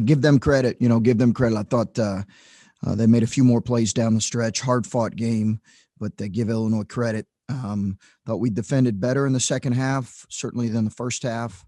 give them credit. Give them credit. I thought they made a few more plays down the stretch. Hard fought game, but they give Illinois credit. Thought we defended better in the second half, certainly than the first half.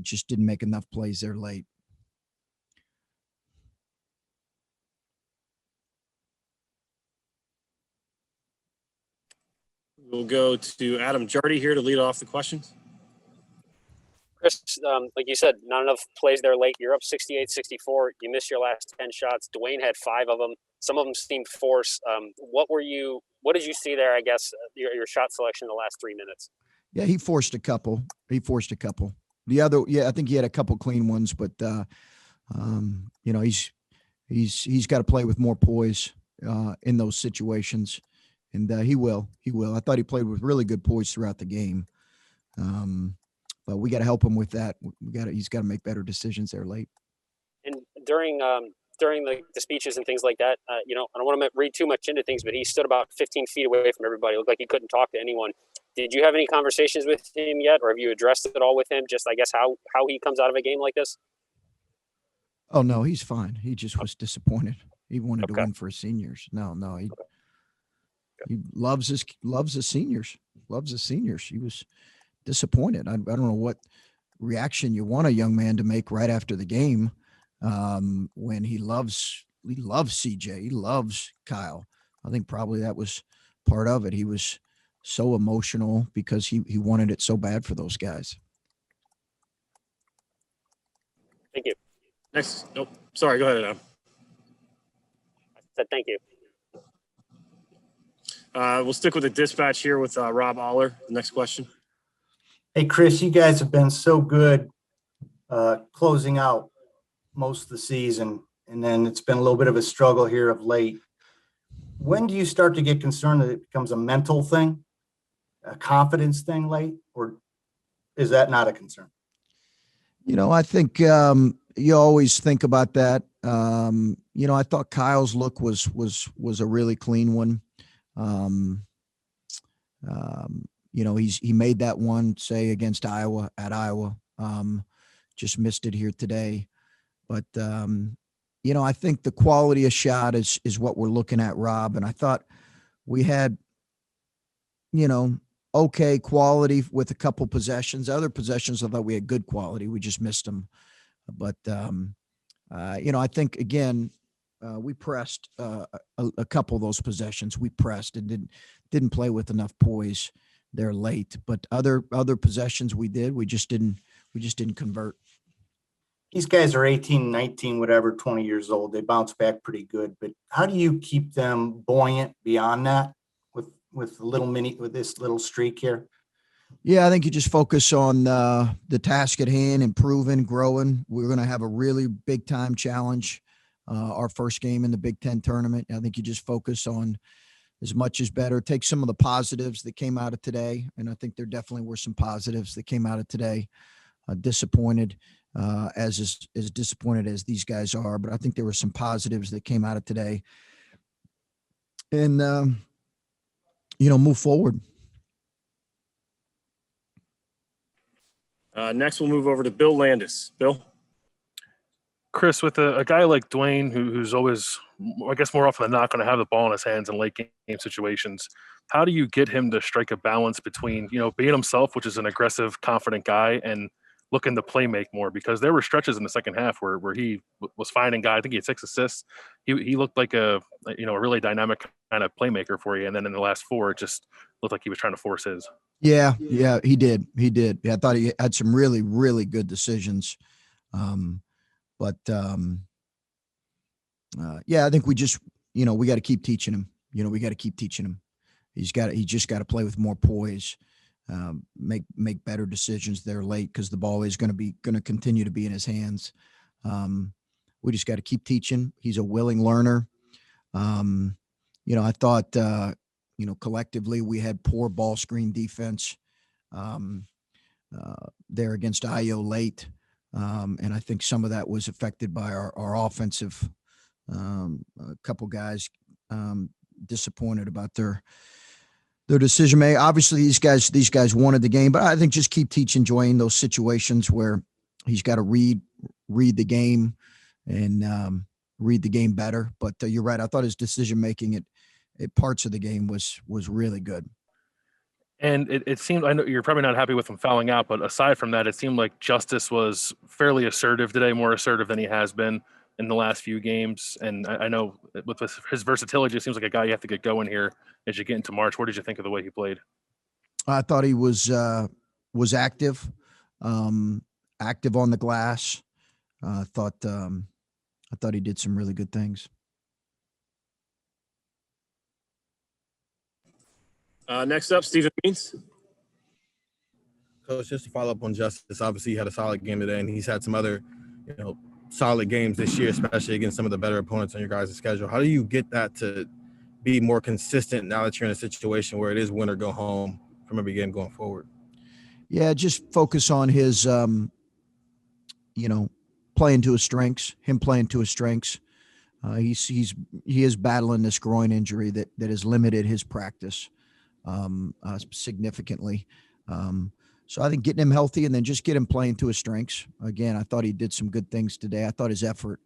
Just didn't make enough plays there late. We'll go to Adam Jardy here to lead off the questions. Chris, like you said, not enough plays there late. You're up 68-64. You missed your last 10 shots. Dwayne had 5 of them. Some of them seemed forced. What did you see there, I guess, your shot selection in the last 3 minutes? Yeah, he forced a couple. The other, I think he had a couple clean ones, but he's got to play with more poise in those situations, and he will. I thought he played with really good poise throughout the game, but we got to help him with that. He's got to make better decisions there late. And during the speeches and things like that, I don't want to read too much into things, but he stood about 15 feet away from everybody. It looked like he couldn't talk to anyone. Did you have any conversations with him yet, or have you addressed it all with him? Just, I guess, how he comes out of a game like this? Oh no, he's fine. He just was disappointed. He wanted to win for his seniors. No, he loves his seniors. Loves his seniors. He was disappointed. I don't know what reaction you want a young man to make right after the game. When he loves CJ, he loves Kyle. I think probably that was part of it. He was so emotional because he wanted it so bad for those guys. Thank you. Next. Nope. Sorry. Go ahead, Adam. I said thank you. We'll stick with the dispatch here with Rob Aller. The next question. Hey, Chris, you guys have been so good closing out most of the season, and then it's been a little bit of a struggle here of late. When do you start to get concerned that it becomes a mental thing, a confidence thing late, or is that not a concern? I think you always think about that. I thought Kyle's look was a really clean one. He made that one, say, against Iowa at Iowa. Just missed it here today. But, I think the quality of shot is what we're looking at, Rob. And I thought we had, okay quality with a couple possessions. Other possessions, I thought we had good quality. We just missed them. But, I think, again, we pressed a couple of those possessions. We pressed and didn't play with enough poise there late. But other possessions we did. We just didn't convert. These guys are 18, 19, whatever, 20 years old. They bounce back pretty good. But how do you keep them buoyant beyond that with this little streak here? Yeah, I think you just focus on the task at hand, improving, growing. We're going to have a really big time challenge, our first game in the Big Ten tournament. I think you just focus on as much as better. Take some of the positives that came out of today, and I think there definitely were some positives that came out of today. Disappointed. As disappointed as these guys are, but I think there were some positives that came out of today, and move forward. Next, we'll move over to Bill Landis. Bill, Chris, with a guy like Dwayne, who's always, I guess, more often than not, going to have the ball in his hands in late game situations. How do you get him to strike a balance between being himself, which is an aggressive, confident guy, and looking to play make more? Because there were stretches in the second half where he was finding guys. I think he had 6 assists. He looked like a really dynamic kind of playmaker for you. And then in the last 4, it just looked like he was trying to force his. Yeah, he did. Yeah, I thought he had some really, really good decisions. I think we just, we got to keep teaching him. We got to keep teaching him. He just got to play with more poise. Make better decisions there late, because the ball is going to continue to be in his hands. We just got to keep teaching. He's a willing learner. I thought collectively we had poor ball screen defense there against IO late, and I think some of that was affected by our offensive. A couple guys disappointed about their decision making. Obviously, these guys wanted the game, but I think just keep teaching Dwayne those situations where he's got to read the game and read the game better. But you're right. I thought his decision making at parts of the game was really good. And it seemed, I know you're probably not happy with him fouling out, but aside from that, it seemed like Justice was fairly assertive today, more assertive than he has been in the last few games. And I know with his versatility, it seems like a guy you have to get going here as you get into March. What did you think of the way he played? I thought he was active, active on the glass. I thought he did some really good things. Next up, Stephen Means. Coach, just to follow up on Justice, obviously he had a solid game today, and he's had some other, solid games this year, especially against some of the better opponents on your guys' schedule. How do you get that to be more consistent now that you're in a situation where it is win or go home from every game going forward? Yeah, just focus on his, playing to his strengths, him playing to his strengths. He is battling this groin injury that has limited his practice significantly. So I think getting him healthy and then just get him playing to his strengths. Again, I thought he did some good things today. I thought his effort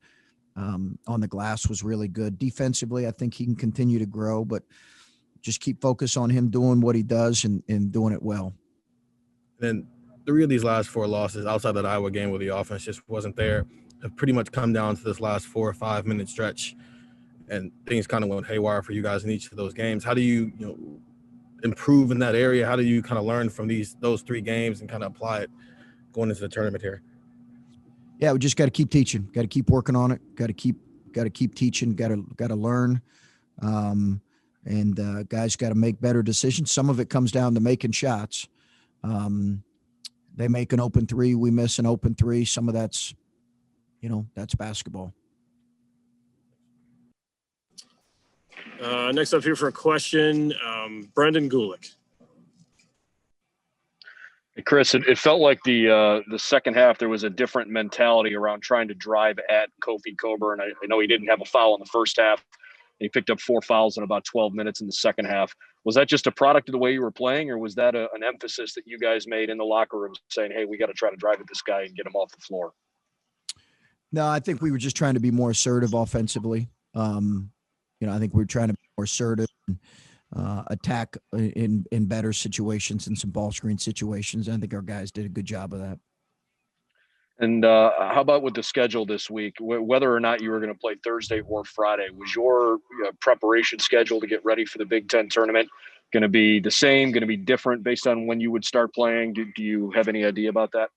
on the glass was really good. Defensively, I think he can continue to grow, but just keep focus on him doing what he does and doing it well. Then 3 of these last 4 losses outside that Iowa game where the offense just wasn't there have pretty much come down to this last 4 or 5 minute stretch, and things kind of went haywire for you guys in each of those games. How do you, improve in that area? How do you kind of learn from those 3 games and kind of apply it going into the tournament here? Yeah, we just got to keep teaching, got to keep working on it, got to keep teaching, got to learn. And guys got to make better decisions. Some of it comes down to making shots. They make an open 3, we miss an open 3. Some of that's, that's basketball. Next up here for a question, Brendan Gulick. Hey, Chris, it felt like the second half there was a different mentality around trying to drive at Kofi Coburn. I know he didn't have a foul in the first half. He picked up 4 fouls in about 12 minutes in the second half. Was that just a product of the way you were playing, or was that an emphasis that you guys made in the locker room saying, hey, we got to try to drive at this guy and get him off the floor? No, I think we were just trying to be more assertive offensively. I think we were trying to be more assertive and attack in better situations and some ball screen situations. I think our guys did a good job of that. And how about with the schedule this week, whether or not you were going to play Thursday or Friday, was your preparation schedule to get ready for the Big Ten tournament going to be the same, going to be different based on when you would start playing? Do you have any idea about that?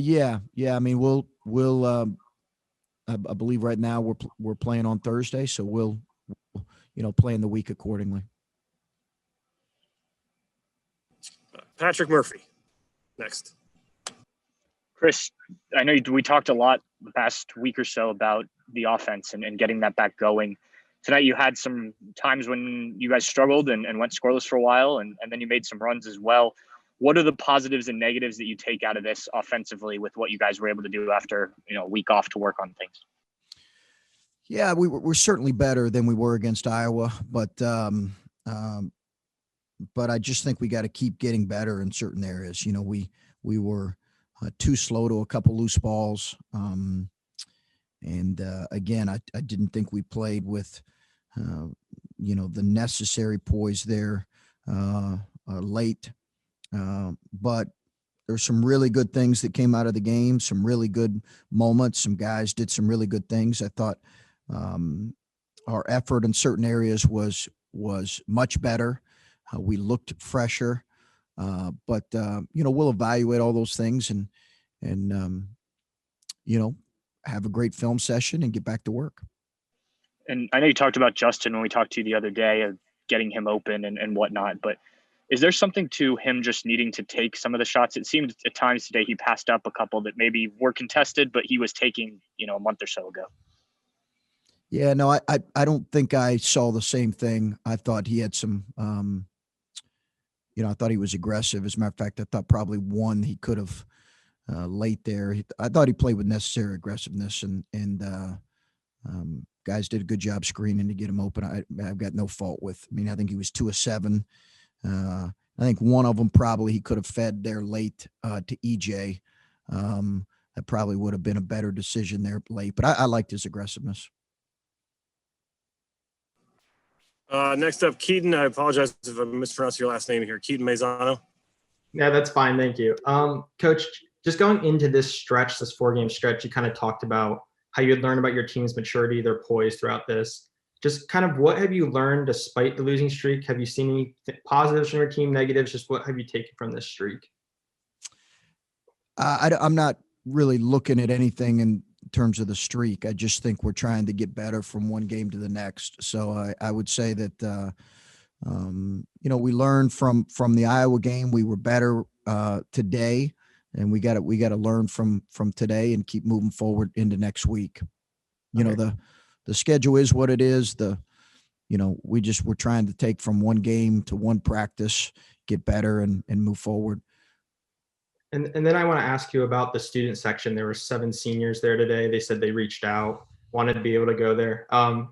Yeah. I mean, we'll I believe right now we're playing on Thursday, so we'll plan the week accordingly. Patrick Murphy, next. Chris, I know we talked a lot the past week or so about the offense and getting that back going. Tonight you had some times when you guys struggled and went scoreless for a while, and then you made some runs as well. What are the positives and negatives that you take out of this offensively with what you guys were able to do after a week off to work on things? Yeah, we're certainly better than we were against Iowa, but I just think we got to keep getting better in certain areas. We were too slow to a couple loose balls. Again, I didn't think we played with, the necessary poise there late. But there's some really good things that came out of the game, some really good moments. Some guys did some really good things. I thought our effort in certain areas was much better. We looked fresher. But we'll evaluate all those things and have a great film session and get back to work. And I know you talked about Justin when we talked to you the other day of getting him open and whatnot, but is there something to him just needing to take some of the shots? It seemed at times today he passed up a couple that maybe were contested, but he was taking, a month or so ago. Yeah, no, I don't think I saw the same thing. I thought he had some, I thought he was aggressive. As a matter of fact, I thought probably one he could have late there. I thought he played with necessary aggressiveness, and guys did a good job screening to get him open. I've got no fault with. I think he was 2 of 7. I think one of them probably he could have fed there late to EJ. That probably would have been a better decision there late, but I liked his aggressiveness. Next up, Keaton. I apologize if I mispronounced your last name here. Keaton Maizano. Yeah, that's fine. Thank you. Coach, just going into this stretch, this 4-game stretch, you kind of talked about how you had learned about your team's maturity, their poise throughout this. Just kind of what have you learned despite the losing streak? Have you seen any positives from your team, negatives? Just what have you taken from this streak? I'm not really looking at anything in terms of the streak. I just think we're trying to get better from one game to the next. So I would say that, we learned from the Iowa game. We were better today, and we got to learn from today and keep moving forward into next week. The schedule is what it is. We're trying to take from one game to one practice, get better and move forward. And then I want to ask you about the student section. There were 7 seniors there today. They said they reached out, wanted to be able to go there.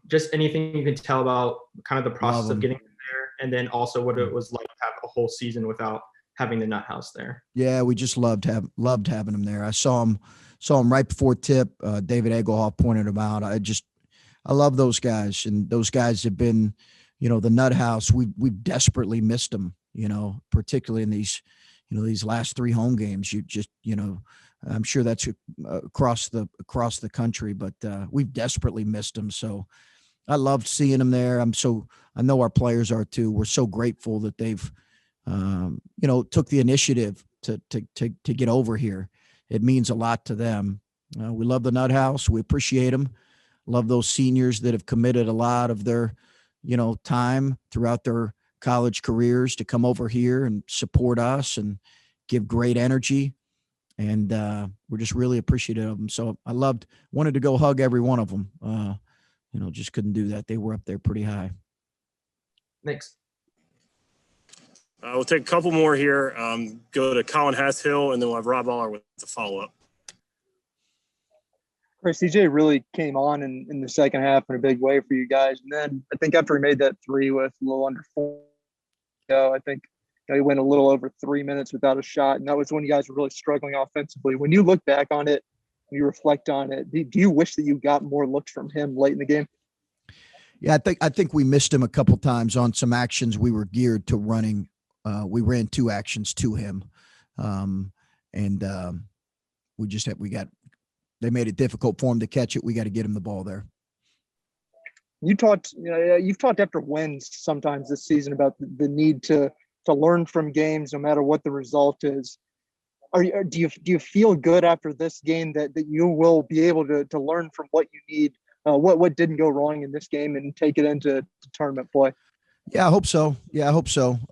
Just anything you can tell about kind of the process of getting there, and then also what it was like to have a whole season without having the Nut House there. Yeah, we just loved having them there. I saw him right before tip. David Egelhoff pointed him out. I love those guys, and those guys have been, the Nut House. We've desperately missed them, particularly in these last 3 home games. I'm sure that's across the country, but we've desperately missed them. So I loved seeing them there. I know our players are too. We're so grateful that they've, took the initiative to get over here. It means a lot to them. We love the Nut House. We appreciate them. Love those seniors that have committed a lot of their, time throughout their college careers to come over here and support us and give great energy. And we're just really appreciative of them. So I wanted to go hug every one of them. Just couldn't do that. They were up there pretty high. Thanks. We'll take a couple more here. Go to Colin Hasshill, and then we'll have Rob Aller with the follow-up. Chris, CJ really came on in the second half in a big way for you guys. And then I think after he made that 3 with a little under 4, I think he went a little over 3 minutes without a shot. And that was when you guys were really struggling offensively. When you look back on it, when you reflect on it, do you wish that you got more looks from him late in the game? Yeah, I think we missed him a couple times on some actions we were geared to running. We ran 2 actions to him. They made it difficult for him to catch it. We got to get him the ball there. You've talked after wins sometimes this season about the need to learn from games, no matter what the result is. Do you feel good after this game that you will be able to learn from what you need, what didn't go wrong in this game, and take it into tournament play? Yeah, I hope so.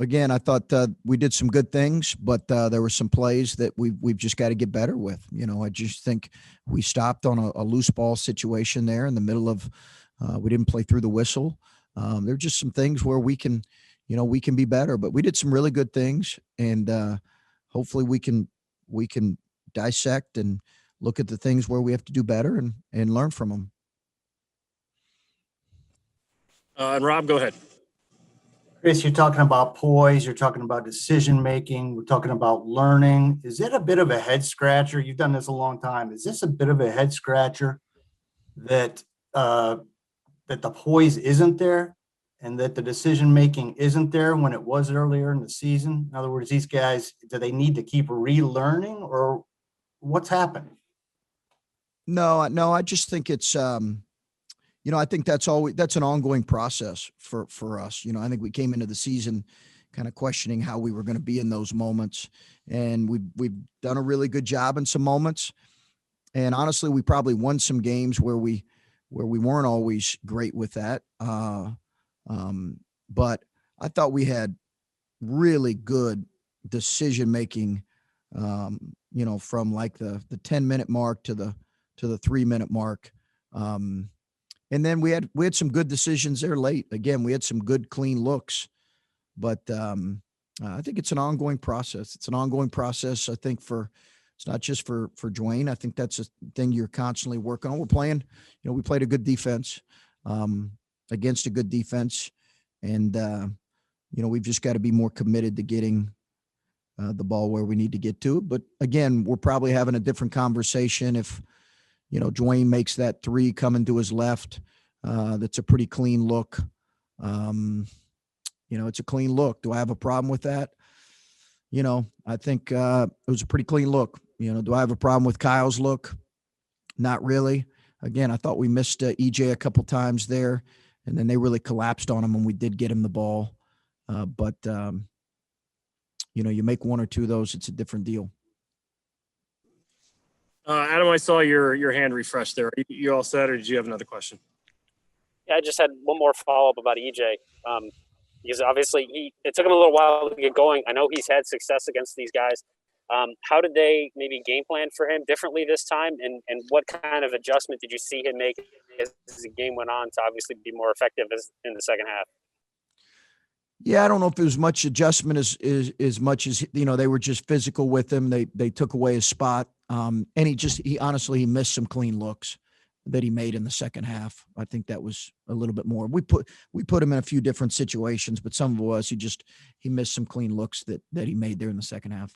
Again, I thought we did some good things, but there were some plays that we've just got to get better with. I just think we stopped on a loose ball situation there in the middle of. We didn't play through the whistle. There are just some things where we can be better. But we did some really good things, and hopefully we can dissect and look at the things where we have to do better and learn from them. And Rob, go ahead. Chris, you're talking about poise, you're talking about decision-making, we're talking about learning. Is it a bit of a head scratcher? You've done this a long time. Is this a bit of a head scratcher that the poise isn't there and that the decision-making isn't there when it was earlier in the season? In other words, these guys, do they need to keep relearning, or what's happened? No, I just think it's, I think that's an ongoing process for us. I think we came into the season kind of questioning how we were going to be in those moments, and we've done a really good job in some moments. And honestly, we probably won some games where we weren't always great with that. But I thought we had really good decision making, from like the 10-minute mark to the 3-minute mark. And then we had some good decisions there late. Again, we had some good, clean looks, but I think it's an ongoing process. It's an ongoing process. I think it's not just for Dwayne. I think that's a thing you're constantly working on. We're playing, we played a good defense against a good defense. And, we've just got to be more committed to getting the ball where we need to get to it. But again, we're probably having a different conversation if, Dwayne makes that three coming to his left. That's a pretty clean look. It's a clean look. Do I have a problem with that? I think it was a pretty clean look. Do I have a problem with Kyle's look? Not really. Again, I thought we missed EJ a couple times there, and then they really collapsed on him when we did get him the ball. But you make one or two of those, it's a different deal. Adam, I saw your hand refresh there. You all set, or did you have another question? Yeah, I just had one more follow-up about EJ. Because obviously it took him a little while to get going. I know he's had success against these guys. How did they maybe game plan for him differently this time? And what kind of adjustment did you see him make as the game went on to obviously be more effective in the second half? Yeah, I don't know if it was much adjustment as much as, they were just physical with him. They took away his spot. And he honestly missed some clean looks that he made in the second half. I think that was a little bit more. We put him in a few different situations, but some of us, he missed some clean looks that he made there in the second half.